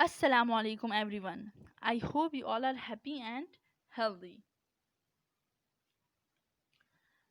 Assalamu alaikum everyone. I hope you all are happy and healthy.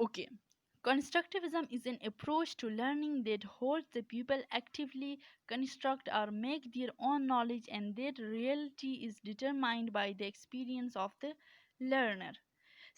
Okay. Constructivism is an approach to learning that holds the people actively construct or make their own knowledge and that reality is determined by the experience of the learner.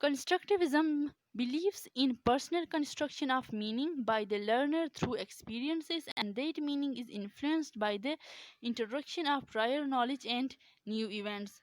Constructivism believes in personal construction of meaning by the learner through experiences, and that meaning is influenced by the interaction of prior knowledge and new events.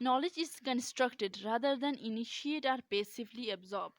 Knowledge is constructed rather than initiate or passively absorbed.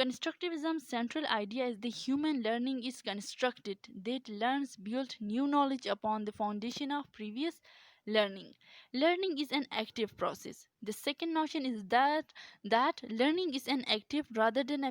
Constructivism's central idea is the human learning is constructed, that learns build new knowledge upon the foundation of previous learning. Learning is an active process. The second notion is that learning is an active rather than a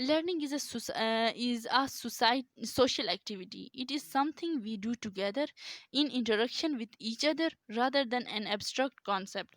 Learning is a social activity. It is something we do together in interaction with each other rather than an abstract concept.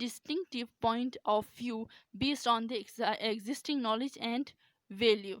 distinctive point of view based on the existing knowledge and value.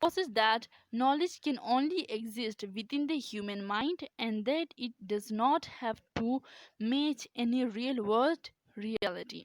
poses that knowledge can only exist within the human mind and that it does not have to match any real world reality.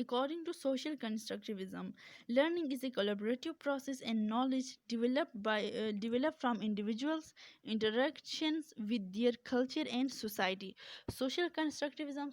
According to social constructivism, learning is a collaborative process and knowledge developed from individuals' interactions with their culture and society. Social constructivism,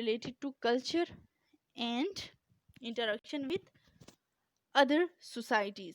related to culture and interaction with other societies,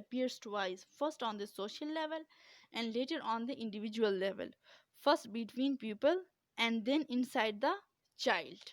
appears twice, first on the social level and later on the individual level, first between people and then inside the child.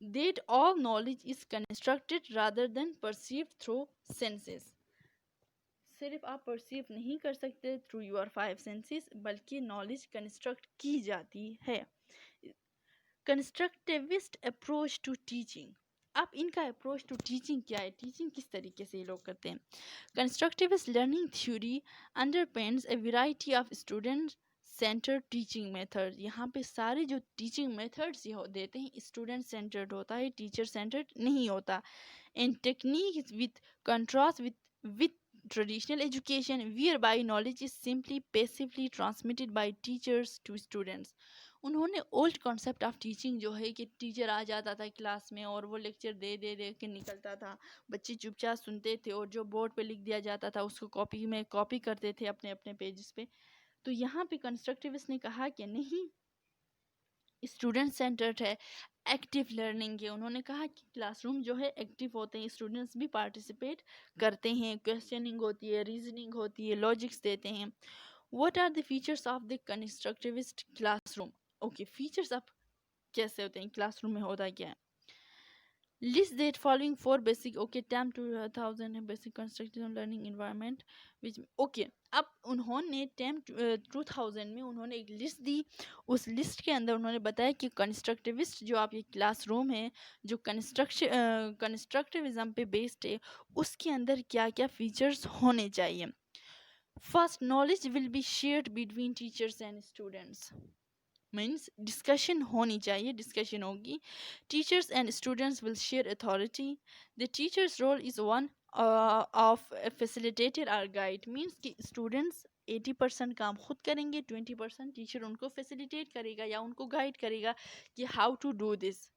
that all knowledge is constructed rather than perceived through senses. صرف آپ perceive نہیں کر سکتے through your 5 senses, بلکہ knowledge construct کی جاتی ہے. Constructivist approach to teaching. اب ان کا اپروچ ٹو ٹیچنگ کیا ہے، ٹیچنگ کس طریقے سے یہ لوگ کرتے ہیں. Constructivist learning theory underpins a variety of student centred teaching method. یہاں پہ سارے جو ٹیچنگ میتھڈس یہ دیتے ہیں اسٹوڈنٹ سینٹرڈ ہوتا ہے، ٹیچر سینٹرڈ نہیں ہوتا. And technique with contrast with traditional education whereby knowledge is simply passively transmitted by teachers to students. انہوں نے اولڈ کانسیپٹ آف ٹیچنگ جو ہے کہ ٹیچر آ جاتا تھا کلاس میں اور وہ لیکچر دے کے نکلتا تھا، بچے چپ چاپ سنتے تھے اور جو بورڈ پہ لکھ دیا جاتا تھا اس کو کاپی کرتے تھے اپنے اپنے پیجز پہ. تو یہاں پہ کنسٹرکٹیوسٹ نے کہا کہ نہیں، اسٹوڈنٹ سینٹرڈ ہے، ایکٹیو لرننگ ہے. انہوں نے کہا کہ کلاس روم جو ہے ایکٹیو ہوتے ہیں، اسٹوڈنٹس بھی پارٹیسپیٹ کرتے ہیں، کویسچننگ ہوتی ہے، ریزننگ ہوتی ہے، لاجکس دیتے ہیں. What are the features of the constructivist classroom. Okay, features اب کیسے ہوتے ہیں کلاس روم میں، ہوتا کیا ہے. list that following four basic TAM 2000 basic constructive learning environment which اب انہوں نے TAM 2000 میں انہوں نے ایک لسٹ دی. اس لسٹ کے اندر انہوں نے بتایا کہ کنسٹرکٹیوسٹ جو آپ یہ کلاس روم ہے جو کنسٹرکٹیوزم پہ بیسڈ ہے، اس کے اندر کیا کیا فیچرز ہونے چاہیے. First, knowledge will be shared between teachers and students. Means discussion ہونی چاہیے، ڈسکشن ہوگی. Teachers and students will share authority. The teacher's role is one of facilitator اور گائیڈ. مینس کہ اسٹوڈنٹس 80% کام خود کریں گے، 20% ٹیچر ان کو فیسیلیٹیٹ کرے گا یا ان کو گائیڈ کرے گا کہ how to do this.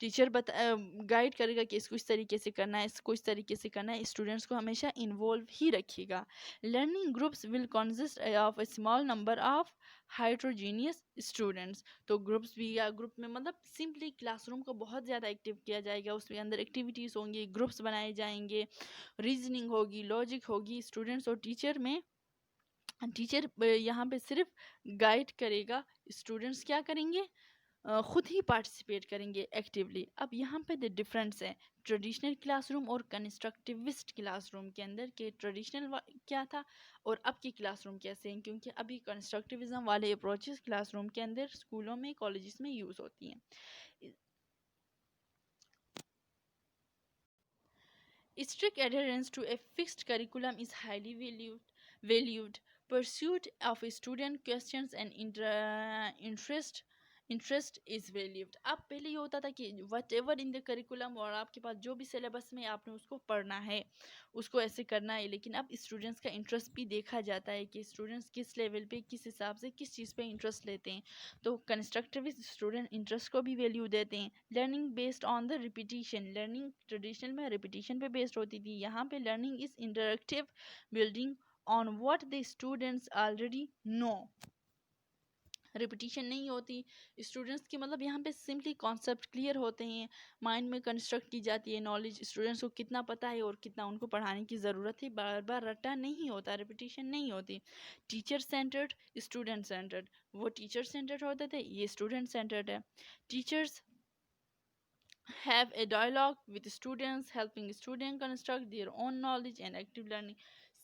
Teacher guide کرے گا کہ اس کو اس طریقے سے کرنا ہے، اس کو اس طریقے سے کرنا ہے. اسٹوڈنٹس کو ہمیشہ انوالو ہی رکھے گا. Learning groups will consist of a small number of heterogeneous students. تو گروپس بھی، یا گروپ میں مطلب سمپلی کلاس روم کو بہت زیادہ ایکٹیو کیا جائے گا، اس کے اندر ایکٹیویٹیز ہوں گی، گروپس بنائے جائیں گے، ریزننگ ہوگی، لاجک ہوگی. اسٹوڈنٹس اور ٹیچر یہاں پہ صرف گائیڈ کرے گا، اسٹوڈنٹس کیا کریں گے، خود ہی پارٹیسپیٹ کریں گے ایکٹیولی. اب یہاں پہ ڈفرینس ہے ٹریڈیشنل کلاس روم اور کنسٹرکٹیوسٹ کلاس روم کے اندر، کہ ٹریڈیشنل کیا تھا اور اب کی کلاس روم کیسے ہیں. کیونکہ ابھی کنسٹرکٹیوزم والے اپروچز کلاس روم کے اندر اسکولوں میں، کالجز میں یوز ہوتی ہیں. Strict adherence to a fixed curriculum is highly valued. Pursuit of student questions and interest is valued. اب پہلے یہ ہوتا تھا کہ what ever in the curriculum, اور آپ کے پاس جو بھی سلیبس میں آپ نے اس کو پڑھنا ہے، اس کو ایسے کرنا ہے. لیکن اب اسٹوڈنٹس کا انٹرسٹ بھی دیکھا جاتا ہے کہ اسٹوڈنٹس کس لیول پہ، کس حساب سے، کس چیز پہ انٹرسٹ لیتے ہیں. تو کنسٹرکٹیوسٹ اسٹوڈنٹ انٹرسٹ کو بھی ویلیو دیتے ہیں. Learning based on the repetition. Learning traditional میں ریپیٹیشن پہ بیسڈ ہوتی تھی، یہاں پہ learning is interactive, building on what the students already know. Repetition نہیں ہوتی اسٹوڈنٹس کی، مطلب یہاں پہ سمپلی کانسیپٹ کلیئر ہوتے ہیں، مائنڈ میں کنسٹرکٹ کی جاتی ہے نالج. اسٹوڈنٹس کو کتنا پتہ ہے اور کتنا ان کو پڑھانے کی ضرورت ہے، بار بار رٹا نہیں ہوتا، ریپیٹیشن نہیں ہوتی. Teacher centred, student centred. وہ ٹیچر سینٹرڈ ہوتے تھے، یہ اسٹوڈنٹ سینٹرڈ ہے. Teachers have a dialogue with students, helping students construct their own knowledge and active learning.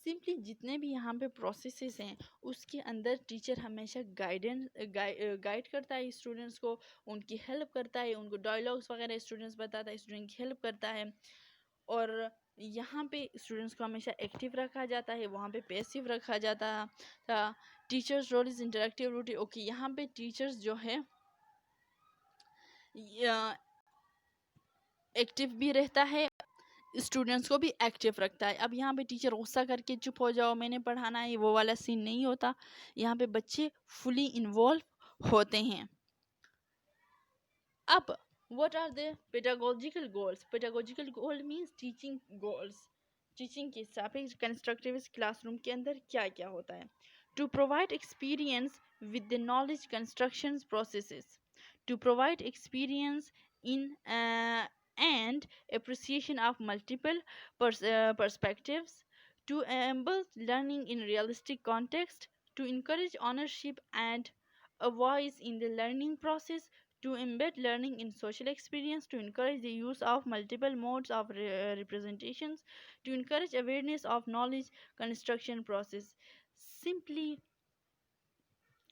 Simply جتنے بھی یہاں پہ پروسیسز ہیں اس کے اندر ٹیچر ہمیشہ گائیڈ کرتا ہے اسٹوڈنٹس کو، ان کی ہیلپ کرتا ہے، ان کو ڈائلاگس وغیرہ اسٹوڈنٹس بتاتا ہے، اسٹوڈنٹ کی ہیلپ کرتا ہے. اور یہاں پہ اسٹوڈنٹس کو ہمیشہ ایکٹیو رکھا جاتا ہے، وہاں پہ پیسیو رکھا جاتا تھا. ٹیچرز رول از انٹریکٹیو روٹی. اوکے، یہاں پہ ٹیچرز جو ہے ایکٹیو بھی رہتا ہے، اسٹوڈنٹس کو بھی ایکٹیو رکھتا ہے. اب یہاں پہ ٹیچر غصہ کر کے چپ ہو جاؤ میں نے پڑھانا ہے، وہ والا سین نہیں ہوتا. یہاں پہ بچے فلی انوالو ہوتے ہیں. اب what are the pedagogical goals? Pedagogical goal means teaching goals. Teaching کے حساب سے کنسٹرکٹیوسٹ کلاس روم کے اندر کیا کیا ہوتا ہے. To provide experience with the knowledge construction processes. To provide experience in and appreciation of multiple perspectives, to embed learning in realistic context, to encourage ownership and a voice in the learning process, to embed learning in social experience, to encourage the use of multiple modes of representations, to encourage awareness of knowledge construction process. Simply